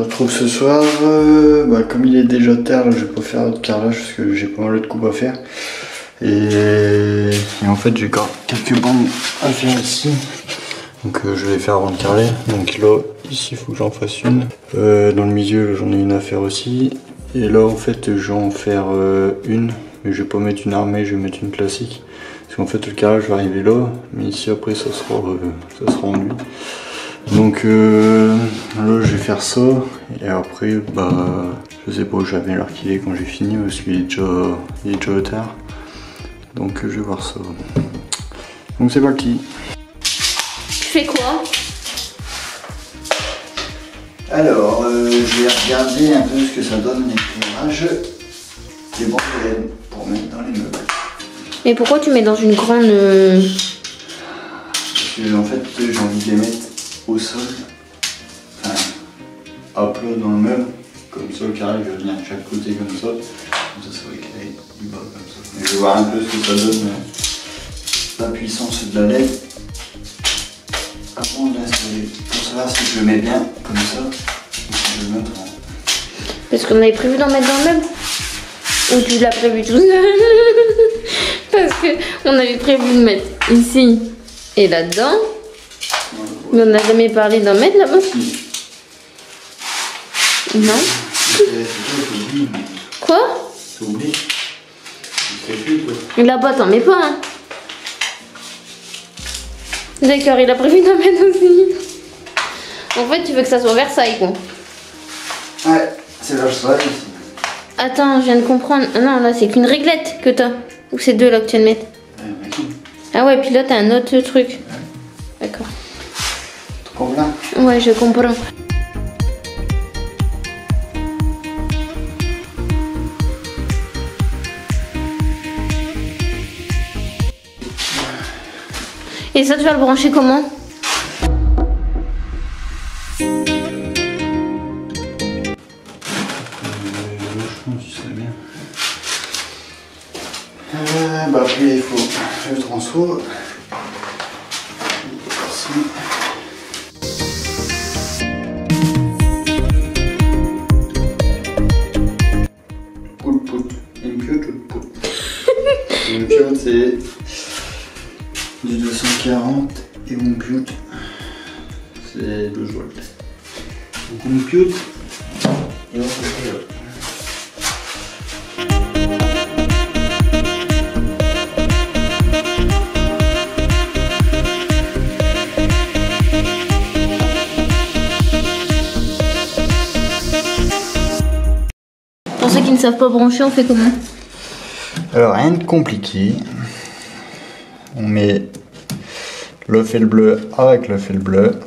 retrouve ce soir. Comme il est déjà tard, là, je vais pas faire de carrelage parce que j'ai pas mal de coupe à faire. Et en fait, j'ai encore quelques bandes à faire ici. Donc je vais faire avant de carreler. Donc là, ici, il faut que j'en fasse une. Dans le milieu, j'en ai une à faire aussi. Et là, en fait, je vais en faire une. Mais je vais pas mettre une armée, je vais mettre une classique. Parce qu'en fait, le carrelage va arriver là. Mais ici, après, ça sera enduit. Donc là je vais faire ça et après je sais pas, j'avais l'heure qu'il est quand j'ai fini parce qu'il est déjà tard. Donc je vais voir ça. Donc c'est parti. Tu fais quoi? Alors je vais regarder un peu ce que ça donne l'éclairage des bandes LED pour mettre dans les meubles. Mais pourquoi tu mets dans une grande... Parce que en fait j'ai envie de les mettre au sol, enfin à plat dans le meuble, comme ça le carré va venir de chaque côté comme ça va éclairer du bas comme ça. Mais je vais voir un peu ce que ça donne, la puissance de la LED avant de l'installer, pour savoir si je le mets bien comme ça ou si je le mets autrement. Parce qu'on avait prévu d'en mettre dans le meuble? Ou tu l'as prévu tout seul? Parce qu'on avait prévu de mettre ici et là-dedans. Mais on n'a jamais parlé d'en mettre là-bas? Si. Non. Quoi? C'est oublié. Là-bas, t'en mets pas, hein? D'accord, il a prévu d'en mettre aussi. En fait, tu veux que ça soit Versailles, quoi. Ouais, c'est Versailles ici. Attends, je viens de comprendre. Ah non, là, c'est qu'une réglette que t'as. Ou c'est deux là que tu viens de mettre? Ah ouais, puis là, t'as un autre truc. Ouais. D'accord. Tu comprends? Ouais, je comprends. Et ça, tu vas le brancher comment? Après il faut le transfo. Impute c'est du 240 et Impute c'est 12 volts. Donc Impute et on fait là. Pour ceux qui ne savent pas brancher, on fait comment? Alors rien de compliqué. On met le fil bleu avec le fil bleu.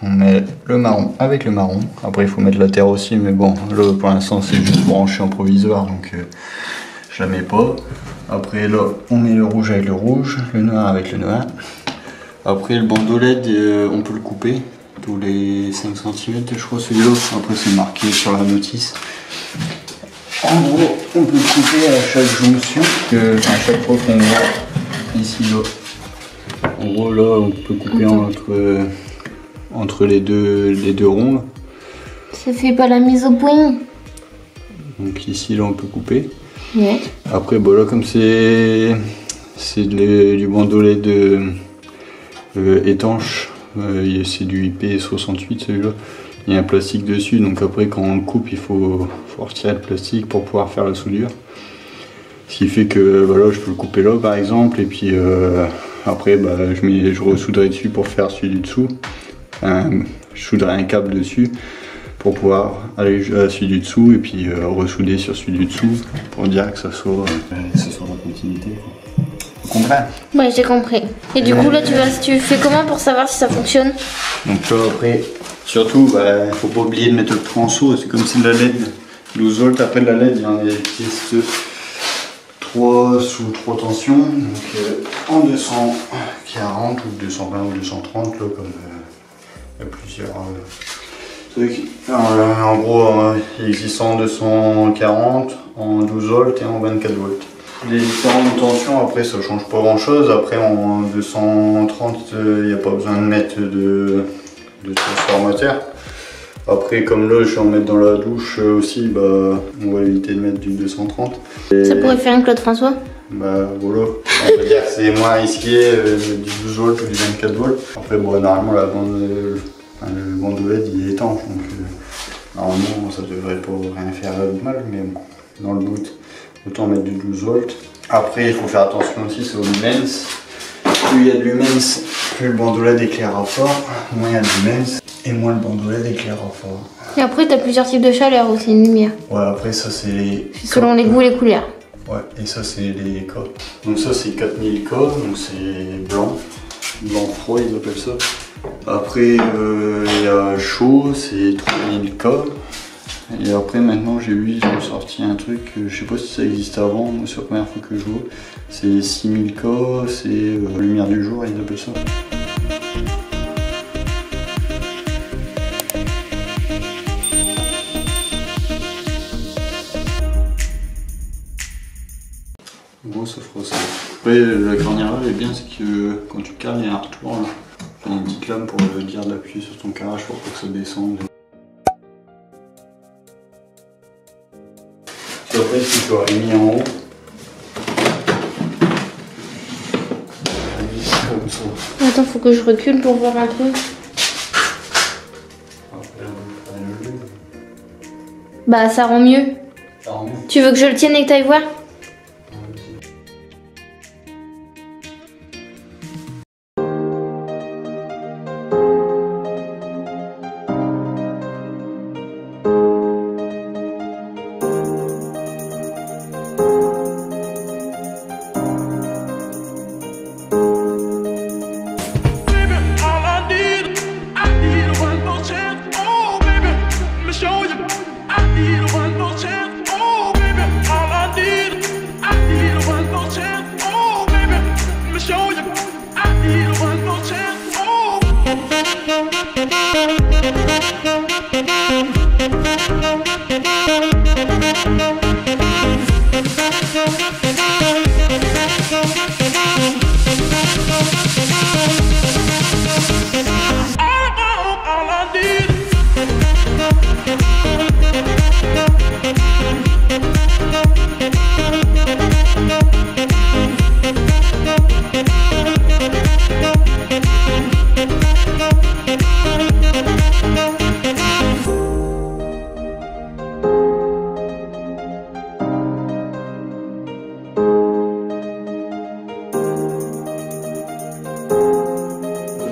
On met le marron avec le marron. Après il faut mettre la terre aussi, mais bon, là pour l'instant c'est juste branché en provisoire, donc je la mets pas. Après là on met le rouge avec le rouge, le noir avec le noir. Après le bandeau LED on peut le couper tous les 5 cm je crois celui-là. Après c'est marqué sur la notice. En gros, on peut couper à chaque jonction, à chaque fois qu'on voit ici là. En gros là, on peut couper entre les deux ronds. Ça fait pas la mise au point. Donc ici là, on peut couper. Ouais. Après, bon là, comme c'est du bandeau LED étanche, c'est du IP68 celui-là. Il y a un plastique dessus, donc après quand on le coupe il faut retirer le plastique pour pouvoir faire la soudure. Ce qui fait que voilà, je peux le couper là par exemple, et puis après je ressoudrai dessus pour faire celui du dessous. Je souderai un câble dessus pour pouvoir aller à celui du dessous et puis ressouder sur celui du dessous pour dire que ça soit la continuité. Tu comprends? Ouais, j'ai compris. Et du coup là tu fais comment pour savoir si ça fonctionne? Donc là après, surtout, faut pas oublier de mettre le transfo, c'est comme si la LED 12 volts, après la LED, il y en existe 3 sous 3 tensions, donc en 240 ou 220 ou 230, là, comme il y a plusieurs trucs. En gros, il existe en 240, en 12 volts et en 24 volts. Les différentes tensions, après ça change pas grand chose, après en 230, il n'y a pas besoin de mettre de transformateur. Après, comme là, je vais en mettre dans la douche aussi, bah, on va éviter de mettre du 230. Et Ça pourrait faire un Claude François. bah voilà, on va dire que c'est moins risqué de mettre du 12 volts ou du 24 volts. Après, bon, normalement, la bande, le bandeau LED il est étanche, donc normalement ça devrait pas rien faire de mal, mais bon, dans le boot, autant mettre du 12 volts. Après, il faut faire attention aussi, c'est au lumens. Plus il y a de lumens, plus le bandeau LED éclairera fort, moins il y a de lumens, et moins le bandeau LED éclairera fort. Et après, t'as plusieurs types de chaleur aussi, une lumière. Ouais, après ça c'est... Selon les goûts et les couleurs. Ouais, et ça c'est les K. Donc ça c'est 4000 K, donc c'est blanc. Blanc froid ils appellent ça. Après il y a chaud, c'est 3000 K. Et après maintenant j'ai vu, ils ont sorti un truc, je sais pas si ça existe avant, moi c'est la première fois que je vois. C'est 6000 K, c'est lumière du jour, ils appellent ça. Bon, ça fera ça. Après, la carnière là, elle est bien, c'est que quand tu carnes, il y a un retour là. Il y a une petite lame pour dire d'appuyer sur ton carrage pour que ça descende. Puis après, si tu aurais mis en haut, comme ça. Attends, faut que je recule pour voir un truc. Après, on va le jeu. Bah, ça rend mieux. Ça rend mieux. Tu veux que je le tienne et que t'ailles voir?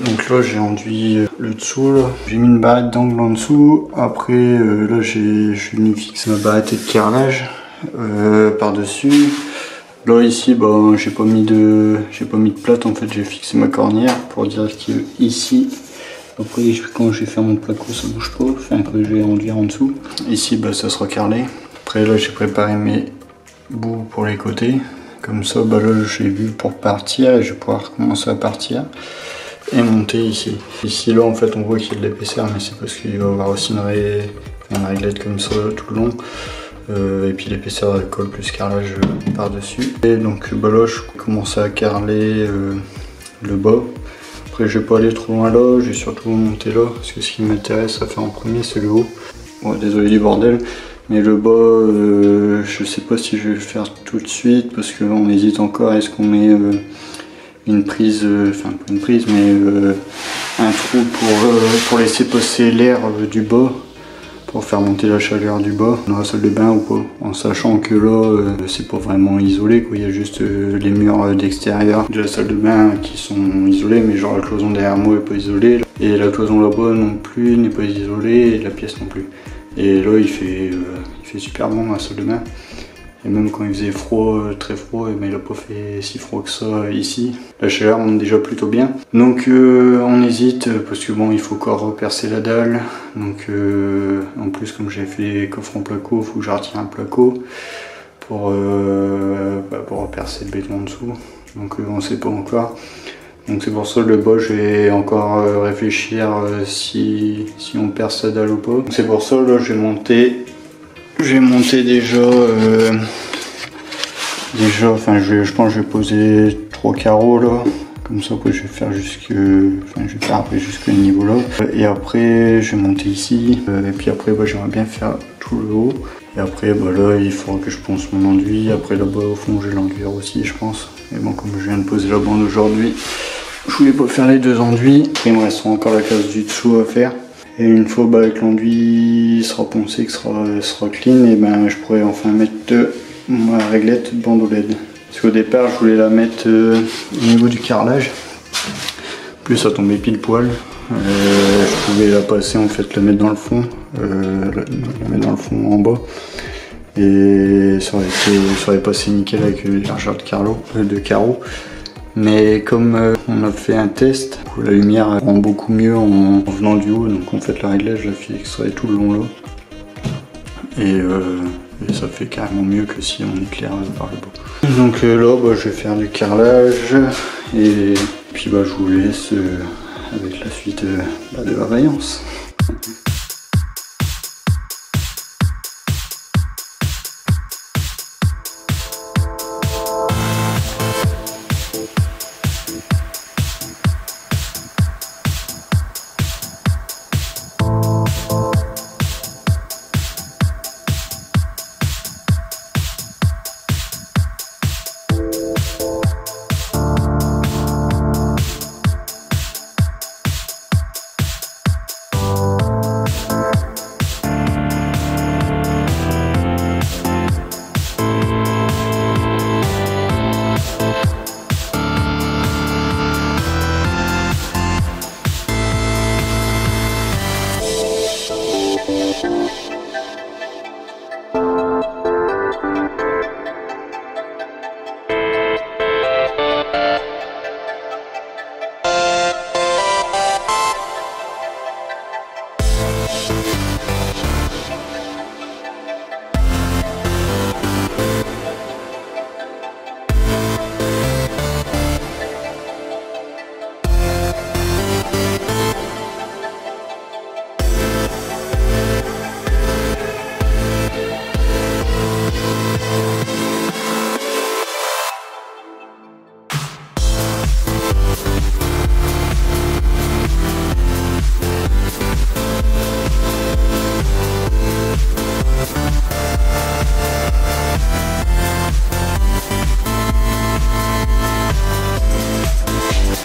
Donc là j'ai enduit le dessous, j'ai mis une barrette d'angle en dessous, après là je suis venu fixer ma barrette de carrelage par dessus. Là ici bah, j'ai pas mis de plate, en fait j'ai fixé ma cornière pour dire qu'ici, après quand je vais faire mon placo ça bouge pas, enfin que je vais enduire en dessous. Ici bah, ça sera carrelé. Après là j'ai préparé mes bouts pour les côtés, comme ça bah, là j'ai vu pour partir et je vais pouvoir commencer à partir. Et monter ici. Ici là en fait on voit qu'il y a de l'épaisseur, mais c'est parce qu'il va y avoir aussi une réglette comme ça tout le long. Et puis l'épaisseur colle plus carrelage par dessus. Et donc bah là je commence à carreler le bas. Après je vais pas aller trop loin là, je vais surtout monter là, parce que ce qui m'intéresse à faire en premier c'est le haut. Bon, désolé du bordel, mais le bas je sais pas si je vais le faire tout de suite, parce que là on hésite encore, est-ce qu'on met une prise, enfin pas une prise mais un trou pour laisser passer l'air du bas, pour faire monter la chaleur du bas dans la salle de bain ou pas, en sachant que là c'est pas vraiment isolé quoi, il y a juste les murs d'extérieur de la salle de bain qui sont isolés, mais genre la cloison derrière moi est pas isolée, et la cloison là-bas non plus n'est pas isolée, et la pièce non plus. Et là il fait super bon dans la salle de bain. Et même quand il faisait froid, très froid, mais il n'a pas fait si froid que ça ici. La chaleur monte déjà plutôt bien. Donc on hésite, parce que bon, il faut encore repercer la dalle. Donc en plus, comme j'ai fait coffre en placo, il faut que je retire un placo pour repercer le béton en dessous. Donc on ne sait pas encore. Donc c'est pour ça que le bas, je vais encore réfléchir si on perce la dalle ou pas. C'est pour ça là, je vais monter déjà, enfin je pense que je vais poser 3 carreaux là, Comme ça après je vais faire après jusqu'au niveau là. Et après je vais monter ici. Et puis après j'aimerais bien faire tout le haut. Et après là il faudra que je ponce mon enduit. Après là-bas au fond j'ai l'enduire aussi je pense. Et bon comme je viens de poser la bande aujourd'hui, je voulais pas faire les deux enduits. Après il me restera encore la case du dessous à faire. Et une fois que l'enduit sera poncé, que sera clean, et je pourrais enfin mettre ma réglette bande OLED. Parce qu'au départ je voulais la mettre au niveau du carrelage. Plus ça tombait pile poil. Je pouvais la passer en fait, la mettre dans le fond. La mettre dans le fond en bas. Et ça aurait passé nickel avec les largeurs de carreaux. Mais comme on a fait un test, la lumière rend beaucoup mieux en venant du haut, donc en fait la réglage je la fais extrait tout le long là. Et ça fait carrément mieux que si on éclaire par le bas. Donc là je vais faire du carrelage et puis je vous laisse avec la suite de la vaillance.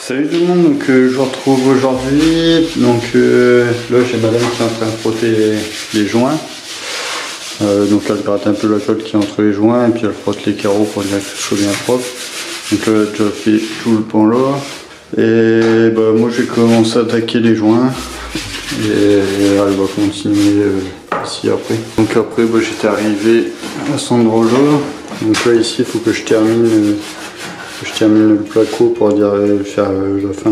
Salut tout le monde, donc je vous retrouve aujourd'hui. Donc là j'ai madame qui est en train de frotter les joints. Donc elle gratte un peu la colle qui est entre les joints et puis elle frotte les carreaux pour dire que ce soit bien propre. Donc là elle a déjà fait tout le pan là. Et moi j'ai commencé à attaquer les joints et elle va continuer ici après. Donc après j'étais arrivé à cet endroit là. Donc là ici il faut que je termine le placo pour faire la fin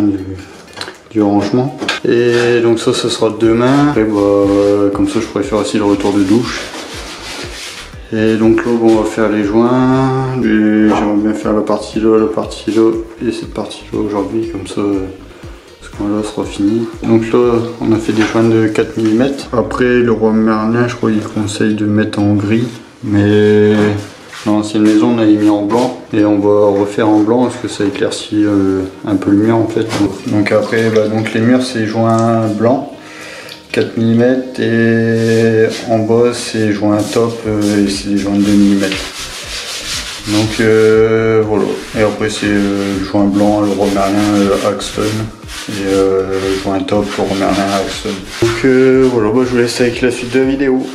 du rangement. Et donc ça sera demain. Après, comme ça je pourrais faire aussi le retour de douche. Et donc là on va faire les joints. J'aimerais bien faire la partie là et cette partie là aujourd'hui, comme ça ce coin là sera fini. Donc là on a fait des joints de 4 mm. Après le roi Merlin je crois qu'il conseille de mettre en gris, mais dans l'ancienne maison on avait mis en blanc et on va refaire en blanc parce que ça éclaircit un peu le mur en fait. Donc après donc les murs c'est joint blanc 4 mm et en bas c'est joint top et c'est des joints de 2 mm. Donc voilà. Et après c'est joint blanc le roi Merlin Axton et joint top le roi Merlin Axton. Donc voilà, je vous laisse avec la suite de la vidéo.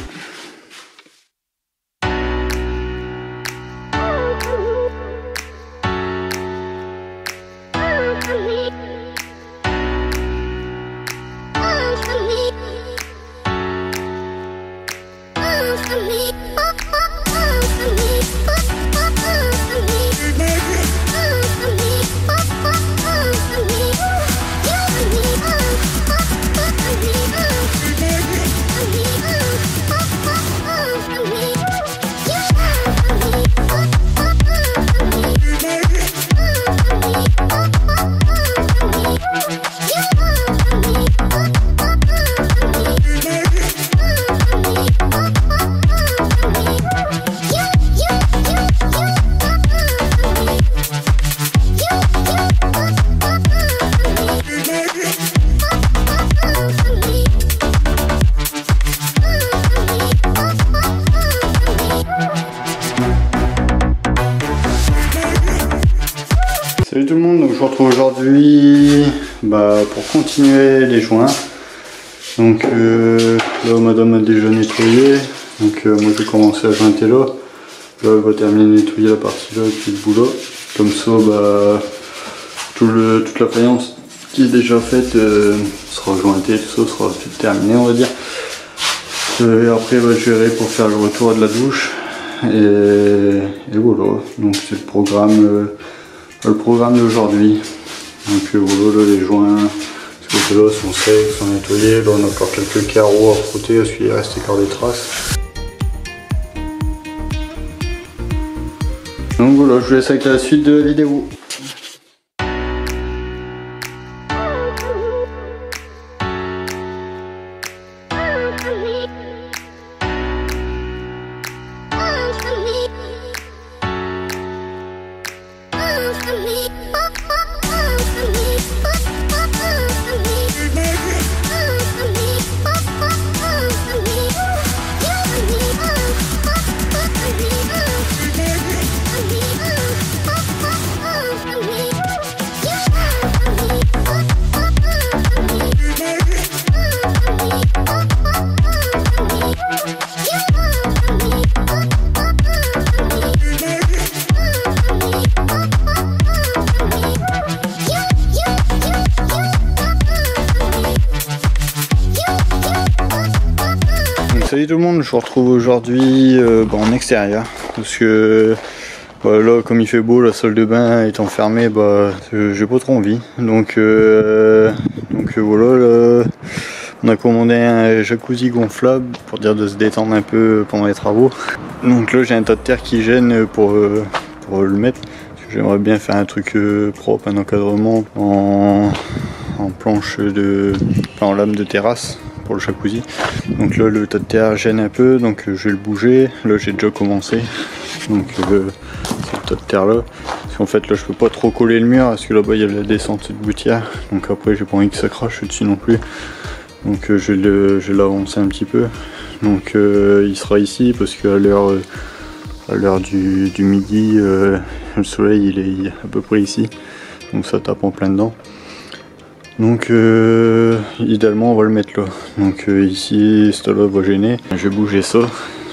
retrouve aujourd'hui pour continuer les joints. Donc là madame a déjà nettoyé. Donc moi je vais commencer à jointer là. Là elle va terminer de nettoyer la partie là puis le boulot. Comme ça toute la faïence qui est déjà faite sera jointée, tout ça sera terminé on va dire. Et après je verrai pour faire le retour de la douche. Et voilà, donc c'est le programme d'aujourd'hui. Donc voilà, là, les joints, ce côté-là sont secs, sont nettoyés. Là on a encore quelques carreaux à frotter parce qu'il reste encore des traces. Donc voilà, je vous laisse avec la suite de la vidéo. Salut tout le monde, je vous retrouve aujourd'hui en extérieur parce que là comme il fait beau, la salle de bain étant fermée, j'ai pas trop envie. Donc voilà, là, on a commandé un jacuzzi gonflable pour dire de se détendre un peu pendant les travaux. Donc là j'ai un tas de terre qui gêne pour le mettre. J'aimerais bien faire un truc propre, un encadrement en planche en lame de terrasse pour le jacuzzi. Donc là le tas de terre gêne un peu, donc je vais le bouger. Là j'ai déjà commencé, donc c'est le tas de terre là, parce qu'en fait là je peux pas trop coller le mur parce que là-bas il y a la descente de gouttière, donc après j'ai pas envie que ça crache dessus non plus, donc je vais l'avancer un petit peu. Donc il sera ici parce qu'à l'heure du midi le soleil il est à peu près ici, donc ça tape en plein dedans. Donc idéalement on va le mettre là. Donc ici, cette là va gêner. Je vais bouger ça.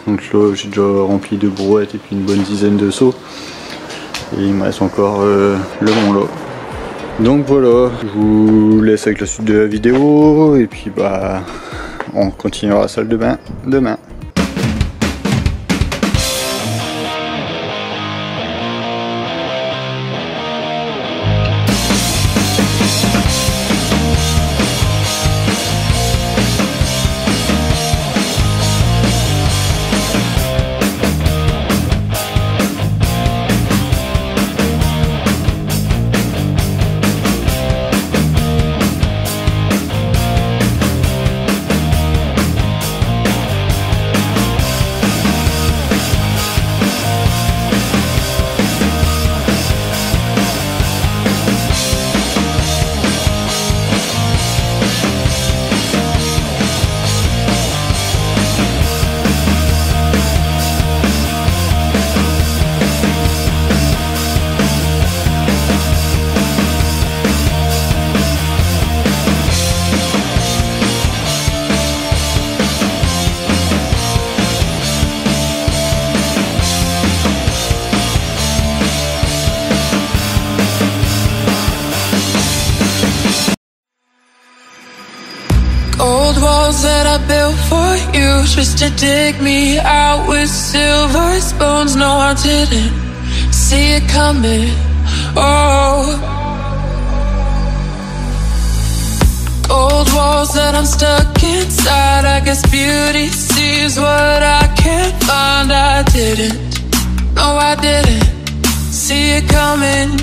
Donc là j'ai déjà rempli de brouettes et puis une bonne dizaine de seaux. Et il me reste encore le long là. Donc voilà, je vous laisse avec la suite de la vidéo. Et puis on continuera la salle de bain demain. Old walls that I built for you, just to dig me out with silver spoons. No, I didn't see it coming. Oh, old walls that I'm stuck inside. I guess beauty sees what I can't find. I didn't, no, I didn't see it coming.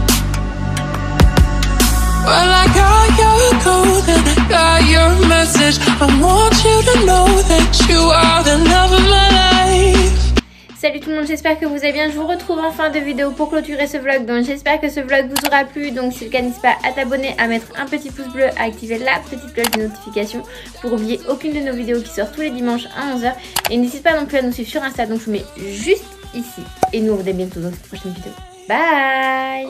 Well, I got your code and I got your message. I want you to know that you are the love of my life. Salut tout le monde, j'espère que vous allez bien. Je vous retrouve en fin de vidéo pour clôturer ce vlog. Donc j'espère que ce vlog vous aura plu. Donc si le cas, n'hésite pas à t'abonner, à mettre un petit pouce bleu, à activer la petite cloche de notification pour oublier aucune de nos vidéos qui sort tous les dimanches à 11h. Et n'hésite pas non plus à nous suivre sur Insta. Donc je vous mets juste ici. Et nous on se dit bientôt dans cette prochaine vidéo. Bye.